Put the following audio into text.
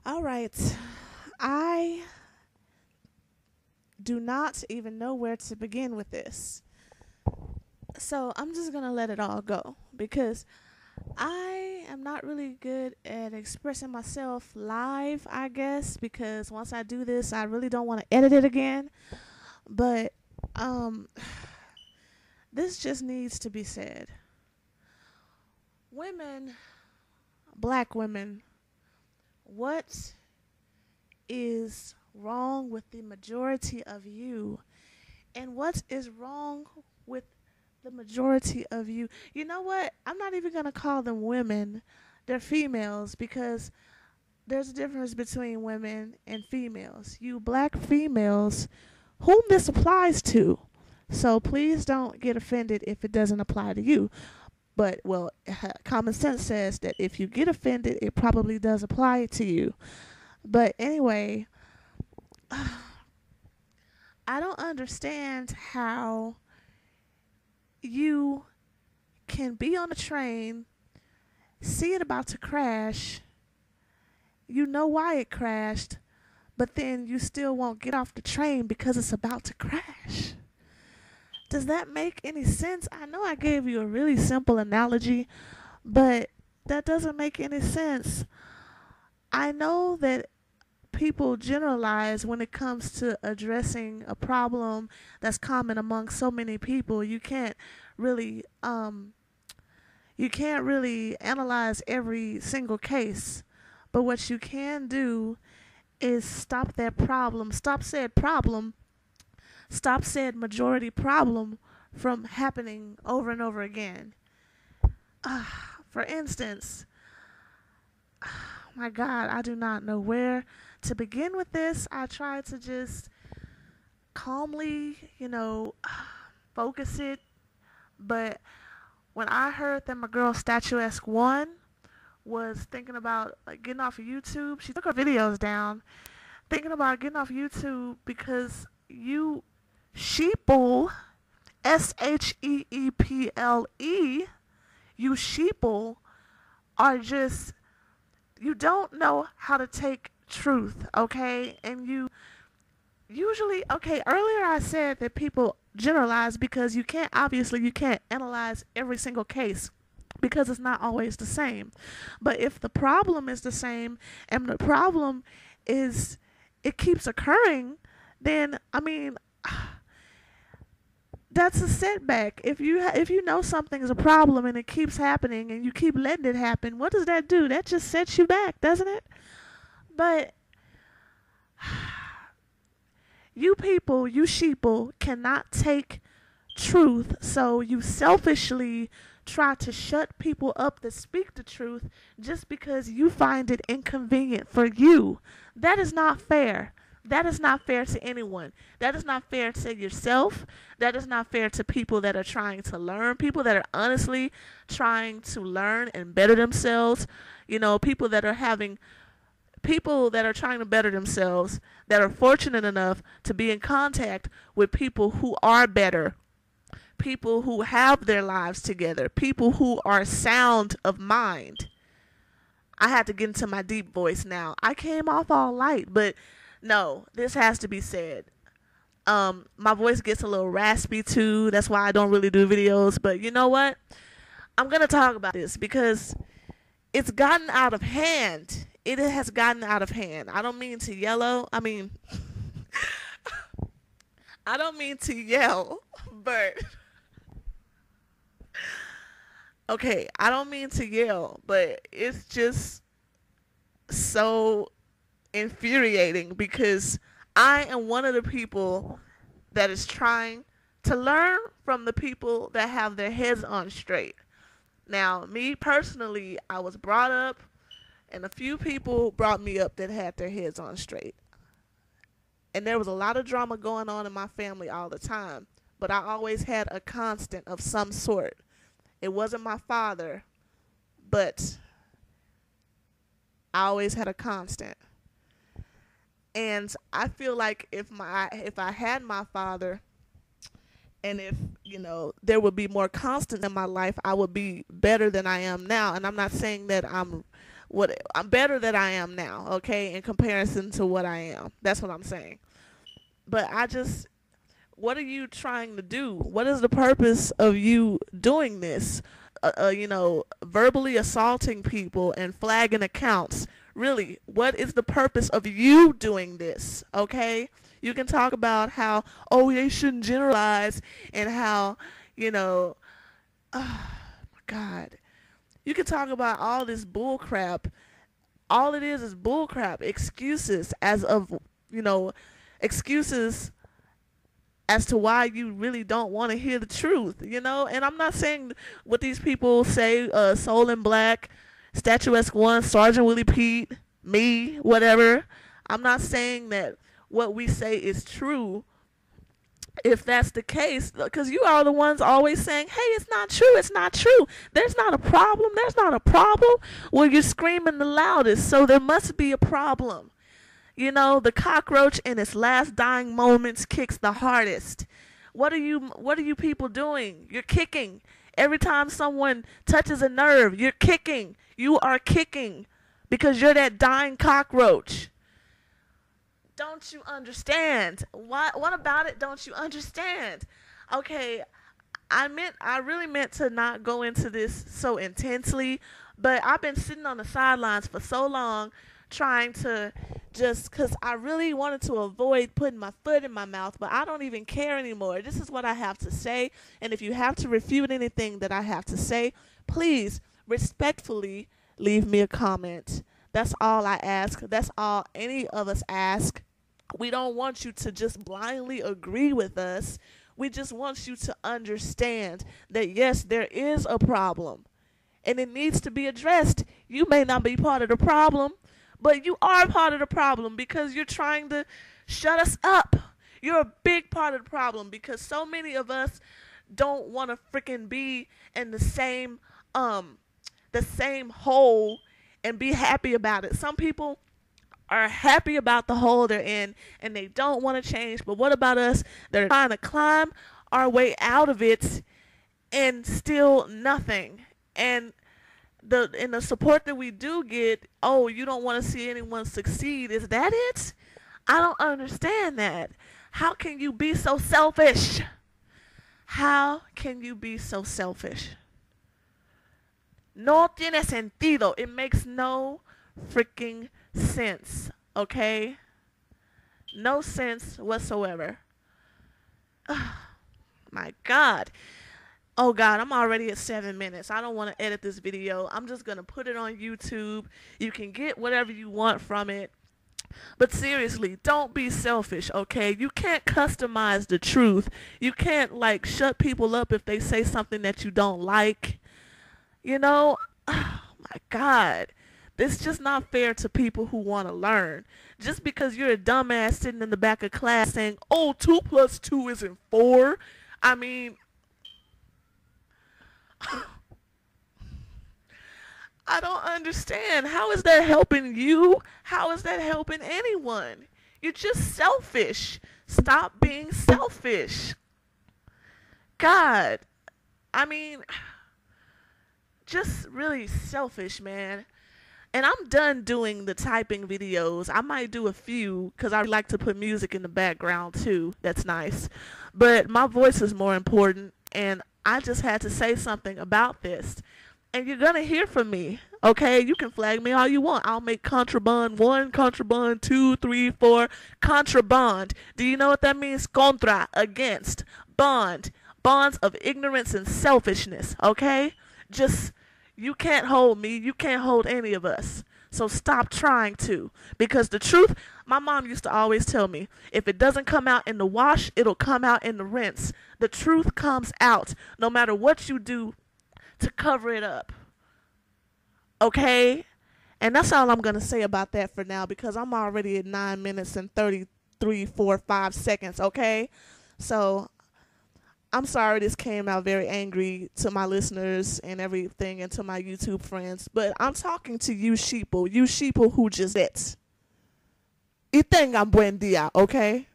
All right. I do not even know where to begin with this. So I'm just going to let it all go because I am not really good at expressing myself live, I guess, because once I do this, I really don't want to edit it again. But um, this just needs to be said. Women, black women, what is wrong with the majority of you? And what is wrong with the majority of you? You know what? I'm not even going to call them women. They're females because there's a difference between women and females. You black females, whom this applies to. So please don't get offended if it doesn't apply to you. But, well, common sense says that if you get offended, it probably does apply to you. But anyway, I don't understand how you can be on a train, see it about to crash, you know why it crashed, but then you still won't get off the train because it's about to crash. Does that make any sense? I know I gave you a really simple analogy, but that doesn't make any sense. I know that people generalize when it comes to addressing a problem that's common among so many people. Really you can't really analyze every single case. But what you can do is stop that problem, stop said majority problem from happening over and over again. For instance, my God, I do not know where to begin with this. I try to just calmly, focus it. But when I heard that my girl Statuesque One was thinking about like getting off of YouTube, she took her videos down, thinking about getting off YouTube because you sheeple, SHEEPLE, you sheeple are just, you don't know how to take truth, okay? And you usually, okay, earlier I said that people generalize because you can't analyze every single case because it's not always the same. But if the problem is the same and the problem is it keeps occurring, then I mean that's a setback. If you know something is a problem and it keeps happening and you keep letting it happen, what does that do? That just sets you back, doesn't it? But you people, you sheeple, cannot take truth, so you selfishly try to shut people up that speak the truth just because you find it inconvenient for you. That is not fair. That is not fair to anyone. That is not fair to yourself. That is not fair to people that are trying to learn, people that are honestly trying to learn and better themselves. People that are trying to better themselves, that are fortunate enough to be in contact with people who are better, people who have their lives together, people who are sound of mind. I had to get into my deep voice now. I came off all light, but no, this has to be said. My voice gets a little raspy too. That's why I don't really do videos. But you know what? I'm going to talk about this because it's gotten out of hand. It has gotten out of hand. I don't mean to yellow. I don't mean to yell, but okay, I don't mean to yell, but it's just so infuriating because I am one of the people that is trying to learn from the people that have their heads on straight. Now, me personally, I was brought up and a few people brought me up that had their heads on straight. And there was a lot of drama going on in my family all the time, but I always had a constant of some sort. It wasn't my father, but I always had a constant. And I feel like if I had my father, and if there would be more constant in my life, I would be better than I am now. And I'm not saying that I'm what I'm better than I am now, okay, in comparison to what I am. That's what I'm saying. But what are you trying to do? What is the purpose of you doing this? Verbally assaulting people and flagging accounts. Really, what is the purpose of you doing this? Okay? You can talk about how, oh, they shouldn't generalize, and how, oh my God. You can talk about all this bull crap. All it is bull crap. Excuses excuses as to why you really don't want to hear the truth, And I'm not saying what these people say, Soul in Black, Statuesque One, Sergeant Willie Pete, me, whatever. I'm not saying that what we say is true. If that's the case, because you are the ones always saying, hey, it's not true, it's not true. There's not a problem, there's not a problem. Well, you're screaming the loudest, so there must be a problem. The cockroach in its last dying moments kicks the hardest. What are you people doing? You're kicking. Every time someone touches a nerve, you're kicking. You are kicking because you're that dying cockroach. Don't you understand? What about it don't you understand? Okay, I really meant to not go into this so intensely, but I've been sitting on the sidelines for so long trying to because I really wanted to avoid putting my foot in my mouth, but I don't even care anymore. This is what I have to say, and if you have to refute anything that I have to say, please respectfully leave me a comment. That's all I ask. That's all any of us ask. We don't want you to just blindly agree with us. We just want you to understand that, yes, there is a problem, and it needs to be addressed. You may not be part of the problem, but you are part of the problem because you're trying to shut us up. You're a big part of the problem because so many of us don't want to freaking be in the same hole and be happy about it. Some people are happy about the hole they're in and they don't want to change. But what about us that are trying to climb our way out of it and still nothing? And the support that we do get, oh, you don't want to see anyone succeed. Is that it? I don't understand that. How can you be so selfish? How can you be so selfish? No tiene sentido. It makes no freaking sense, okay? No sense whatsoever. My God. Oh God, I'm already at 7 minutes. I don't want to edit this video. I'm just going to put it on YouTube. You can get whatever you want from it. But seriously, don't be selfish, okay? You can't customize the truth. You can't, shut people up if they say something that you don't like. Oh my God. This is just not fair to people who want to learn. Just because you're a dumbass sitting in the back of class saying, oh, 2 plus 2 isn't 4. I mean, I don't understand. How is that helping you? How is that helping anyone? You're just selfish. Stop being selfish. God. I mean, just really selfish, man. And I'm done doing the typing videos. I might do a few because I like to put music in the background too. That's nice. But my voice is more important, and I just had to say something about this. And you're going to hear from me, okay? You can flag me all you want. I'll make ContraBond 1, ContraBond 2, 3, 4. ContraBond. Do you know what that means? Contra, against. Bond. Bonds of ignorance and selfishness, okay? You can't hold me. You can't hold any of us. So stop trying to. Because the truth, my mom used to always tell me, if it doesn't come out in the wash, it'll come out in the rinse. The truth comes out no matter what you do to cover it up. Okay? And that's all I'm going to say about that for now because I'm already at 9 minutes and 33, 4, 5 seconds, okay? So I'm sorry this came out very angry to my listeners and everything and to my YouTube friends, but I'm talking to you sheeple who just it. Y tengan buen día, okay?